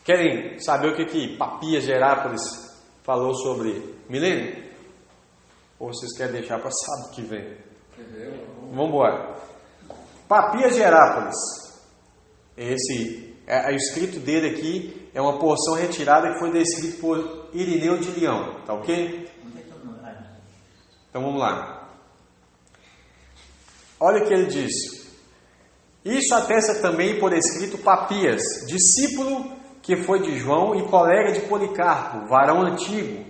Querem saber o que Papias de Herápolis falou sobre milênio? Ou vocês querem deixar para sábado que vem? Vamos embora. Papias de Herápolis. O escrito dele aqui é uma porção retirada que foi descrito por Irineu de Leão. Tá ok? Então vamos lá. Olha o que ele diz. Isso atesta também por escrito Papias, discípulo que foi de João e colega de Policarpo, varão antigo,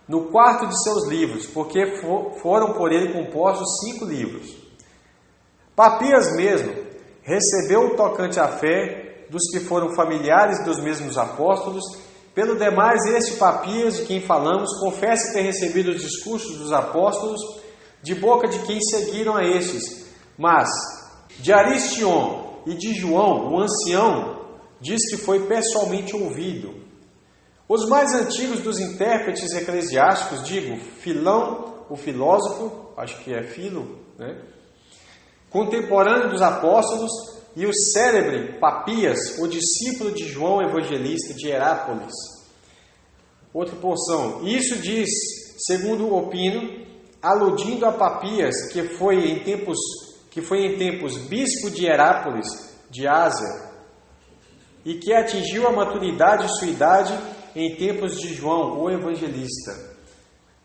no quarto de seus livros, porque foram por ele compostos 5 livros. Papias mesmo recebeu o tocante à fé dos que foram familiares dos mesmos apóstolos. Pelo demais, este Papias, de quem falamos, confessa ter recebido os discursos dos apóstolos de boca de quem seguiram a estes. Mas de Aristion e de João, o ancião, diz que foi pessoalmente ouvido. Os mais antigos dos intérpretes eclesiásticos, digo, Filão, o filósofo, acho que é Filo, né? Contemporâneo dos apóstolos, e o célebre Papias, o discípulo de João Evangelista de Herápolis. Outra porção. Isso diz, segundo opino, aludindo a Papias, que foi em tempos bispo de Herápolis, de Ásia, e que atingiu a maturidade e sua idade em tempos de João, o Evangelista.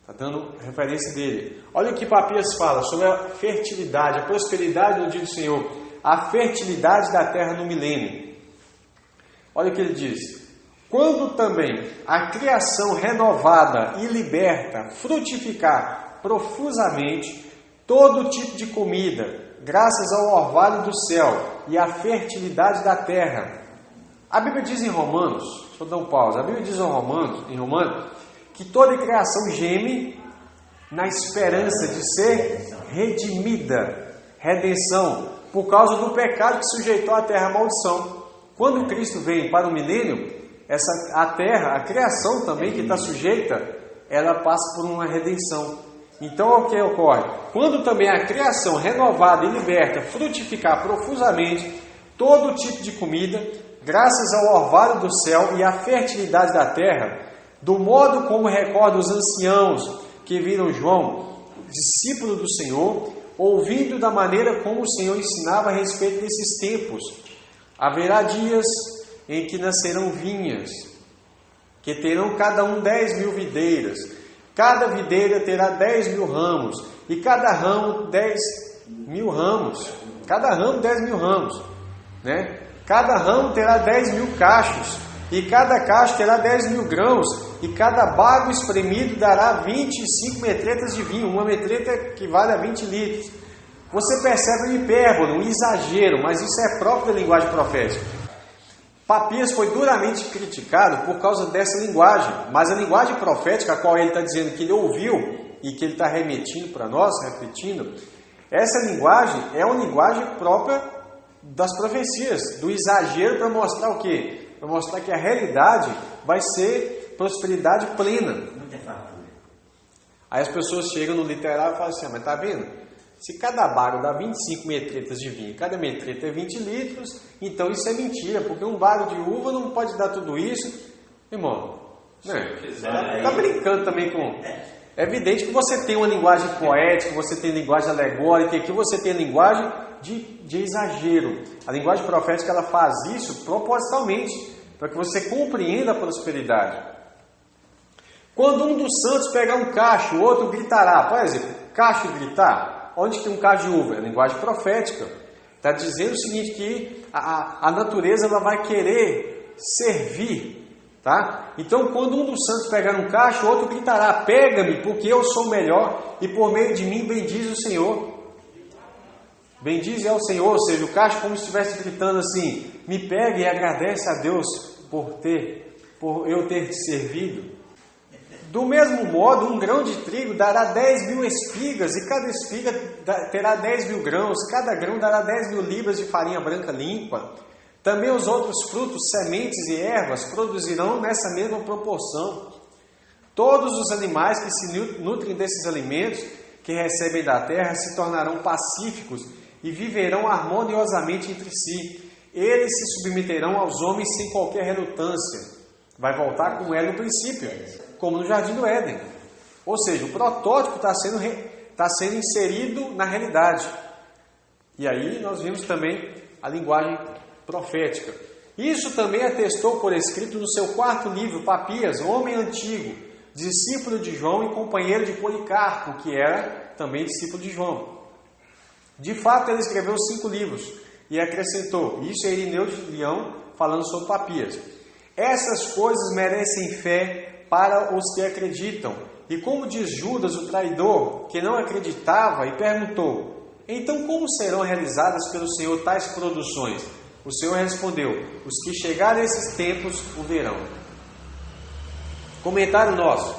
Está dando referência dele. Olha o que Papias fala sobre a fertilidade, a prosperidade no dia do Senhor, a fertilidade da terra no milênio. Olha o que ele diz. Quando também a criação renovada e liberta frutificar profusamente todo tipo de comida, graças ao orvalho do céu e à fertilidade da terra. A Bíblia diz em Romanos, deixa eu dar um pausa, a Bíblia diz em Romanos, que toda criação geme na esperança de ser redimida, redenção, por causa do pecado que sujeitou a terra à maldição. Quando Cristo vem para o milênio, a terra, a criação também que está sujeita, ela passa por uma redenção. Então o que ocorre? Quando também a criação renovada e liberta frutificar profusamente todo tipo de comida, graças ao orvalho do céu e à fertilidade da terra, do modo como recorda os anciãos que viram João, discípulo do Senhor, ouvindo da maneira como o Senhor ensinava a respeito desses tempos. Haverá dias em que nascerão vinhas, que terão cada um 10.000 videiras. Cada videira terá 10.000 ramos, e cada ramo 10.000 ramos. Cada ramo 10.000 ramos, né? Cada ramo terá 10.000 cachos, e cada cacho terá 10.000 grãos, e cada bago espremido dará 25 metretas de vinho. Uma metreta equivale a 20 litros. Você percebe um hipérbole, um exagero, mas isso é próprio da linguagem profética. Papias foi duramente criticado por causa dessa linguagem, mas a linguagem profética, a qual ele está dizendo que ele ouviu e que ele está remetindo para nós, repetindo, essa linguagem é uma linguagem própria das profecias, do exagero, para mostrar o quê? Para mostrar que a realidade vai ser prosperidade plena. Aí as pessoas chegam no literário e falam assim, mas está vendo? Se cada bago dá 25 metretas de vinho, cada metreta é 20 litros, então isso é mentira, porque um bago de uva não pode dar tudo isso. Irmão, né? Está brincando também com... É evidente que você tem uma linguagem poética, você tem linguagem alegórica, e aqui você tem linguagem de exagero. A linguagem profética ela faz isso propositalmente, para que você compreenda a prosperidade. Quando um dos santos pegar um cacho, o outro gritará. Por exemplo, cacho e gritar... Onde tem um cacho de uva? É a linguagem profética. Está dizendo o seguinte, que a natureza ela vai querer servir. Tá? Então, quando um dos santos pegar um cacho, o outro gritará, pega-me, porque eu sou melhor, e por meio de mim bendiz o Senhor. Bendize ao Senhor, ou seja, o cacho como se estivesse gritando assim, me pega e agradece a Deus por eu ter te servido. Do mesmo modo, um grão de trigo dará 10.000 espigas, e cada espiga terá 10.000 grãos, cada grão dará 10.000 libras de farinha branca limpa. Também os outros frutos, sementes e ervas produzirão nessa mesma proporção. Todos os animais que se nutrem desses alimentos que recebem da terra se tornarão pacíficos e viverão harmoniosamente entre si. Eles se submeterão aos homens sem qualquer relutância. Vai voltar como era no princípio, como no Jardim do Éden. Ou seja, o protótipo está sendo inserido na realidade. E aí nós vimos também a linguagem profética. Isso também atestou por escrito no seu quarto livro, Papias, homem antigo, discípulo de João e companheiro de Policarpo, que era também discípulo de João. De fato, ele escreveu 5 livros e acrescentou, isso é Irineu de Leão falando sobre Papias. Essas coisas merecem fé para os que acreditam. E como diz Judas, o traidor, que não acreditava e perguntou, então como serão realizadas pelo Senhor tais produções? O Senhor respondeu, os que chegarem a esses tempos o verão. Comentário nosso.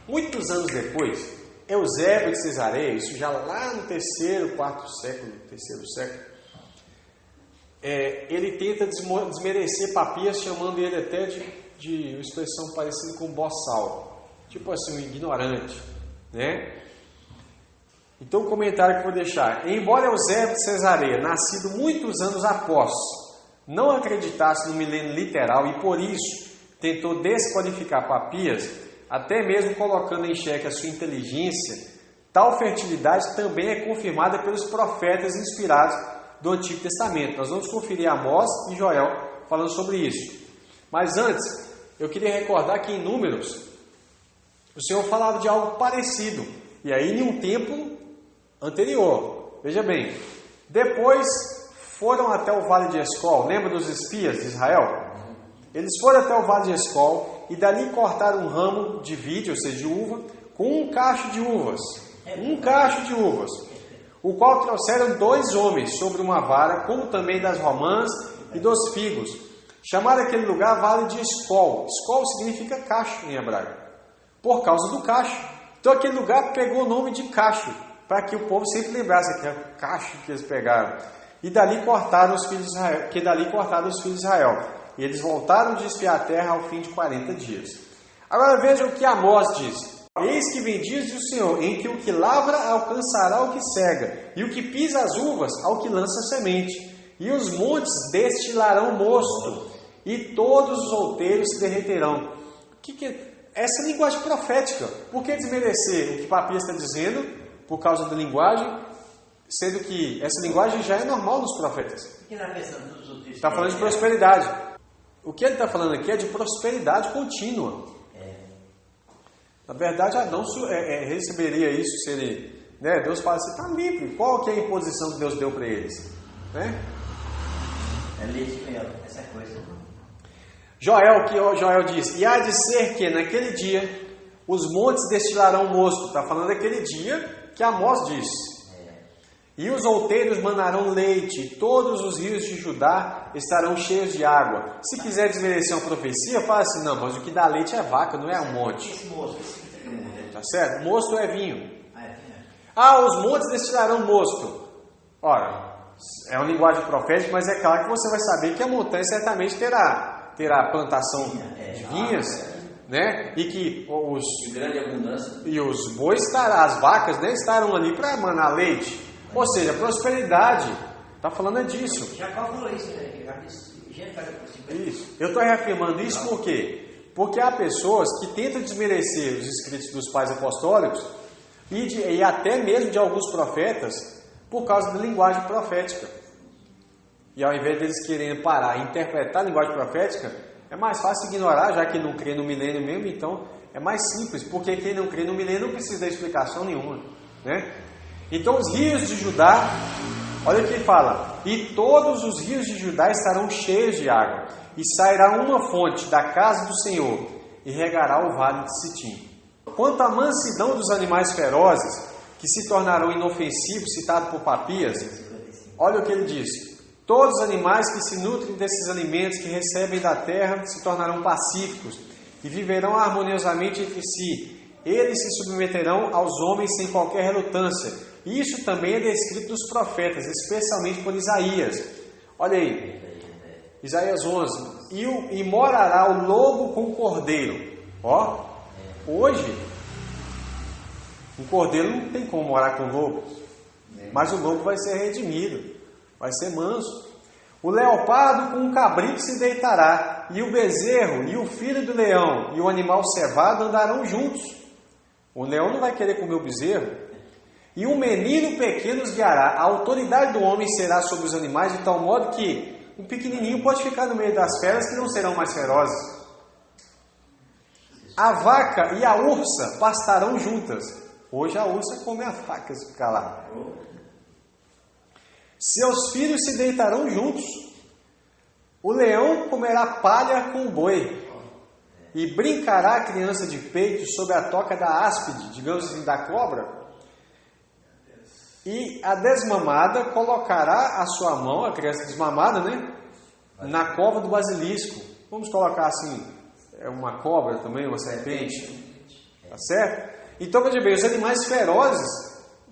Muitos anos depois, Eusébio de Cesareia, isso já lá no terceiro século, ele tenta desmerecer Papias, chamando ele até de uma expressão parecida com boçal, tipo assim, um ignorante, né? Então o comentário que eu vou deixar, embora Eusébio de Cesareia, nascido muitos anos após, não acreditasse no milênio literal e por isso tentou desqualificar Papias, até mesmo colocando em xeque a sua inteligência, tal fertilidade também é confirmada pelos profetas inspirados do Antigo Testamento. Nós vamos conferir Amós e Joel falando sobre isso. Mas antes, eu queria recordar que em Números, o Senhor falava de algo parecido. E aí em um tempo anterior. Veja bem, depois foram até o Vale de Escol. Lembra dos espias de Israel? Eles foram até o Vale de Escol e dali cortaram um ramo de vide, ou seja, de uva, com um cacho de uvas. Um cacho de uvas. O qual trouxeram 2 homens sobre uma vara, como também das romãs e dos figos. Chamaram aquele lugar Vale de Escol. Escol significa cacho em hebraico, por causa do cacho. Então aquele lugar pegou o nome de cacho, para que o povo sempre lembrasse que era o cacho que eles pegaram. E dali cortaram os filhos de Israel. E eles voltaram de espiar a terra ao fim de 40 dias. Agora vejam o que Amós diz. Eis que vem dias do Senhor, em que o que lavra alcançará o que cega, e o que pisa as uvas ao que lança semente. E os montes destilarão mosto, e todos os outeiros se derreterão. Essa linguagem profética. Por que desmerecer o que Papias está dizendo, por causa da linguagem, sendo que essa linguagem já é normal nos profetas? Está falando de prosperidade. O que ele está falando aqui é de prosperidade contínua. Na verdade, Adão receberia isso se ele... Né, Deus fala assim, está livre. Qual que é a imposição que Deus deu para eles? Né? É leite mel, essa coisa. Joel diz, e há de ser que naquele dia os montes destilarão mosto. Está falando daquele dia que Amós diz. E os outeiros manarão leite, e todos os rios de Judá estarão cheios de água. Se quiser desmerecer uma profecia, fala assim, não, mas o que dá leite é vaca, não é um monte. Tá certo? Mosto é vinho. Os montes destilarão mosto. Ora, é uma linguagem profética, mas é claro que você vai saber que a montanha certamente terá plantação de vinhas, né? E que de grande abundância. E os bois as vacas, né, estarão ali para manar leite. Ou seja, prosperidade. Está falando disso. Já falou isso, né? Isso. Eu estou reafirmando isso por quê? Porque há pessoas que tentam desmerecer os escritos dos pais apostólicos e até mesmo de alguns profetas por causa da linguagem profética. E ao invés deles quererem parar e interpretar a linguagem profética, é mais fácil ignorar, já que não crê no milênio mesmo, então é mais simples, porque quem não crê no milênio não precisa dar explicação nenhuma, né? Então os rios de Judá, olha o que ele fala, e todos os rios de Judá estarão cheios de água, e sairá uma fonte da casa do Senhor, e regará o vale de Sitim. Quanto à mansidão dos animais ferozes, que se tornarão inofensivos, citado por Papias, olha o que ele diz, todos os animais que se nutrem desses alimentos que recebem da terra se tornarão pacíficos, e viverão harmoniosamente entre si. Eles se submeterão aos homens sem qualquer relutância. Isso também é descrito nos profetas, especialmente por Isaías. Olha aí, Isaías 11. E morará o lobo com o cordeiro. Ó, hoje, um cordeiro não tem como morar com o lobo. Mas o lobo vai ser redimido, vai ser manso. O leopardo com o cabrito se deitará, e o bezerro, e o filho do leão, e o animal cevado andarão juntos. O leão não vai querer comer o bezerro. E um menino pequeno os guiará. A autoridade do homem será sobre os animais, de tal modo que um pequenininho pode ficar no meio das feras, que não serão mais ferozes. A vaca e a ursa pastarão juntas. Hoje a ursa come a vaca se ficar lá. Seus filhos se deitarão juntos. O leão comerá palha com o boi. E brincará a criança de peito sobre a toca da áspide, digamos assim, da cobra. E a desmamada colocará a sua mão, a criança desmamada, né? Na cova do basilisco. Vamos colocar assim, uma cobra também, uma serpente. Tá certo? Então, veja bem, os animais ferozes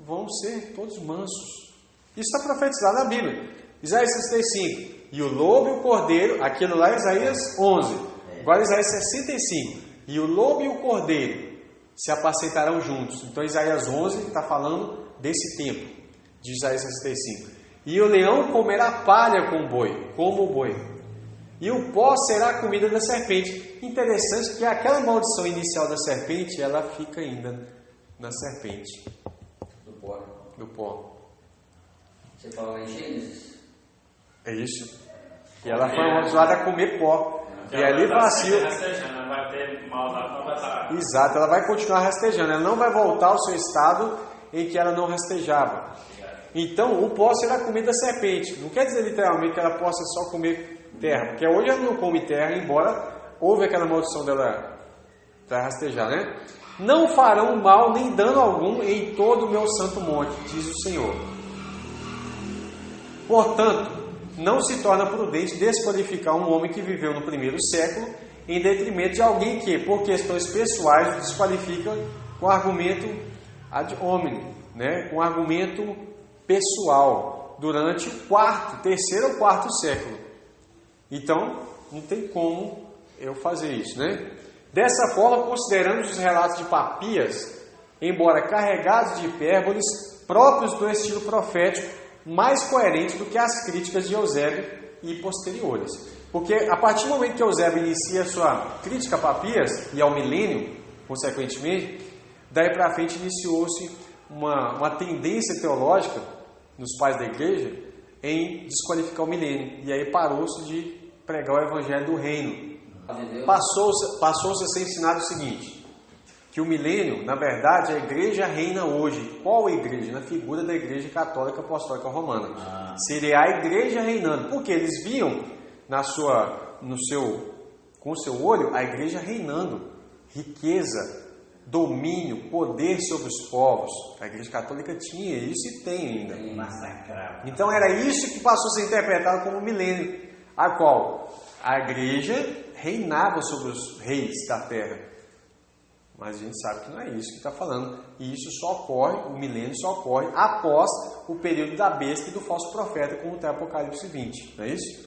vão ser todos mansos. Isso está profetizado na Bíblia. Isaías 65. E o lobo e o cordeiro, aquilo lá é Isaías 11. Agora Isaías 65. E o lobo e o cordeiro se apacentarão juntos. Então Isaías 11 está falando desse tempo, de Isaías 65. E o leão comerá palha com o boi, como o boi. E o pó será a comida da serpente. Interessante que aquela maldição inicial da serpente, ela fica ainda na serpente. Do pó. Do pó. Você falou em Gênesis? É isso. E ela foi amaldiçoada a comer pó. E ali vacil. Ela vai ter maldade para passar. Exato, ela vai continuar rastejando. Ela não vai voltar ao seu estado em que ela não rastejava. Então, o pó será comida da serpente. Não quer dizer literalmente que ela possa só comer terra. Porque hoje ela não come terra, embora houve aquela maldição dela para rastejar, né? Não farão mal nem dano algum em todo o meu santo monte, diz o Senhor. Portanto, não se torna prudente desqualificar um homem que viveu no primeiro século em detrimento de alguém que, por questões pessoais, o desqualifica com argumento ad hominem, né? Com argumento pessoal, durante o terceiro ou quarto século. Então, não tem como eu fazer isso, né? Dessa forma, consideramos os relatos de Papias, embora carregados de hipérboles próprios do estilo profético, mais coerentes do que as críticas de Eusébio e posteriores. Porque a partir do momento que Eusébio inicia a sua crítica a Papias e ao milênio, consequentemente, daí para frente iniciou-se uma tendência teológica nos pais da igreja em desqualificar o milênio. E aí parou-se de pregar o evangelho do reino. Passou-se a ser ensinado o seguinte, que o milênio, na verdade, a igreja reina hoje. Qual a igreja? Na figura da igreja católica apostólica romana. Seria a igreja reinando. Porque eles viam com o seu olho a igreja reinando. Riqueza, domínio, poder sobre os povos. A igreja católica tinha isso e tem ainda. Então era isso que passou a ser interpretado como milênio. A qual a igreja reinava sobre os reis da terra. Mas a gente sabe que não é isso que está falando. E isso só ocorre, o milênio só ocorre após o período da besta e do falso profeta, como está em Apocalipse 20. Não é isso?